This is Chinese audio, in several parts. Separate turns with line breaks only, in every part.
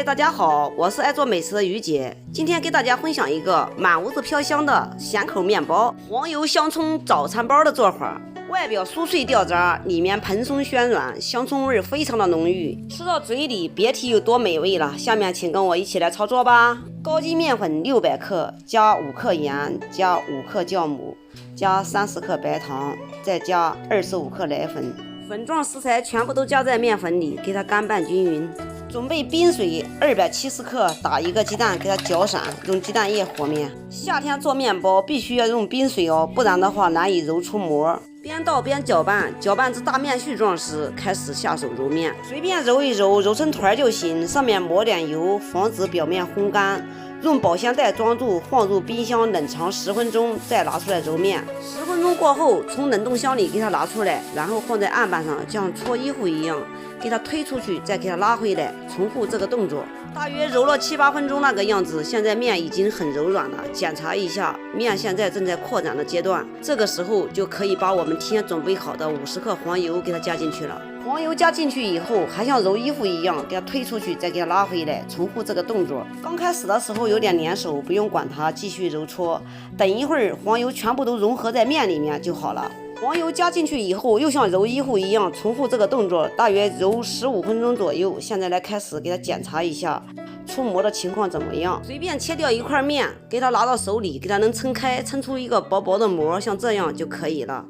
嗨，大家好，我是爱做美食的于姐，今天给大家分享一个满屋子飘香的咸口面包——黄油香葱早餐包的做法。外表酥脆掉渣，里面蓬松暄软，香葱味非常的浓郁，吃到嘴里别提有多美味了。下面请跟我一起来操作吧。高筋面粉600克，加5克盐，加5克酵母，加30克白糖，再加25克奶粉。粉状食材全部都加在面粉里，给它干拌均匀。准备冰水270克，打一个鸡蛋，给它搅散，用鸡蛋液和面。夏天做面包必须要用冰水哦，不然的话难以揉出膜。边倒边搅拌，搅拌至大面絮状时，开始下手揉面，随便揉一揉，揉成团就行。上面抹点油，防止表面烘干。用保鲜袋装住，放入冰箱冷藏10分钟，再拿出来揉面。10分钟过后，从冷冻箱里给它拿出来，然后放在案板上，像搓衣服一样，给它推出去，再给它拉回来，重复这个动作。大约揉了7、8分钟那个样子，现在面已经很柔软了。检查一下，面现在正在扩展的阶段，这个时候就可以把我们提前准备好的50克黄油给它加进去了。黄油加进去以后，还像揉衣服一样，给它推出去，再给它拉回来，重复这个动作。刚开始的时候有点粘手，不用管它，继续揉搓。等一会儿，黄油全部都融合在面里面就好了。黄油加进去以后，又像揉衣服一样，重复这个动作，大约揉15分钟左右。现在来开始给它检查一下出膜的情况怎么样。随便切掉一块面，给它拿到手里，给它能撑开，撑出一个薄薄的膜，像这样就可以了。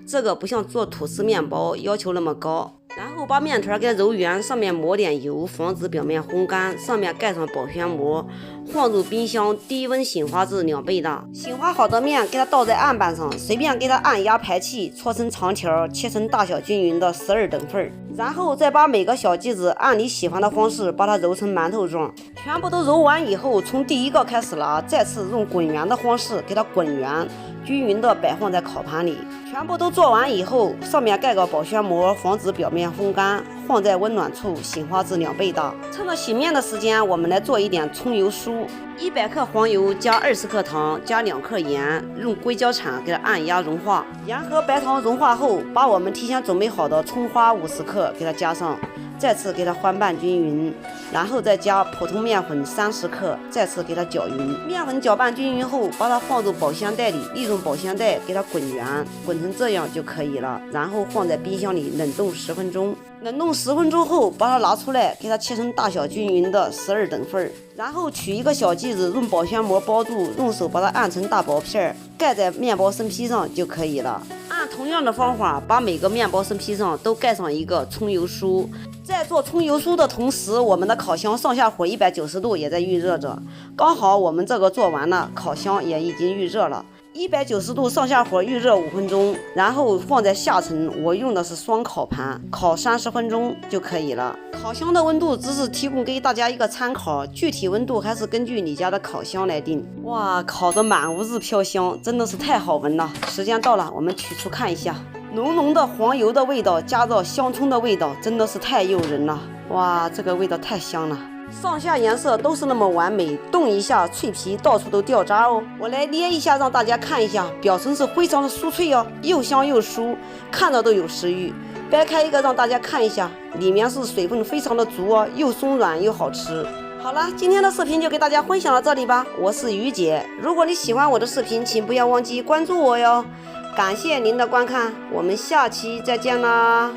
这个不像做吐司面包要求那么高。然后把面团给它揉圆，上面抹点油，防止表面烘干，上面盖上保鲜膜，放入冰箱低温醒发至2倍大。醒发好的面给它倒在案板上，随便给它按压排气，搓成长条，切成大小均匀的12等份。然后再把每个小剂子按你喜欢的方式把它揉成馒头状。全部都揉完以后，从第一个开始拿，再次用滚圆的方式给它滚圆，均匀的摆放在烤盘里。全部都做完以后，上面盖个保鲜膜，防止表面烘干，放在温暖处醒发至2倍大。趁着醒面的时间，我们来做一点葱油酥。100克黄油加20克糖，加2克盐，用硅胶铲给它按压融化。盐和白糖融化后，把我们提前准备好的葱花50克给它加上，再次给它翻拌均匀，然后再加普通面粉30克，再次给它搅匀。面粉搅拌均匀后，把它放入保鲜袋里，利用保鲜袋给它滚圆，滚成这样就可以了。然后放在冰箱里冷冻10分钟。冷冻10分钟后，把它拿出来，给它切成大小均匀的12等份。然后取一个小剂子，用保鲜膜包住，用手把它按成大薄片，盖在面包生坯上就可以了。按同样的方法，把每个面包生坯上都盖上一个葱油酥。在做葱油酥的同时，我们的烤箱上下火190度也在预热着。刚好我们这个做完了，烤箱也已经预热了。190度上下火预热5分钟，然后放在下层，我用的是双烤盘，烤30分钟就可以了。烤箱的温度只是提供给大家一个参考，具体温度还是根据你家的烤箱来定。哇，烤得满屋子飘香，真的是太好闻了。时间到了，我们取出看一下，浓浓的黄油的味道加上香葱的味道，真的是太诱人了。哇，这个味道太香了。上下颜色都是那么完美，动一下脆皮到处都掉渣哦。我来捏一下让大家看一下，表层是非常的酥脆哦，又香又酥，看着都有食欲。掰开一个让大家看一下，里面是水分非常的足哦，又松软又好吃。好了，今天的视频就给大家分享到这里吧，我是于姐。如果你喜欢我的视频，请不要忘记关注我哟。感谢您的观看，我们下期再见啦。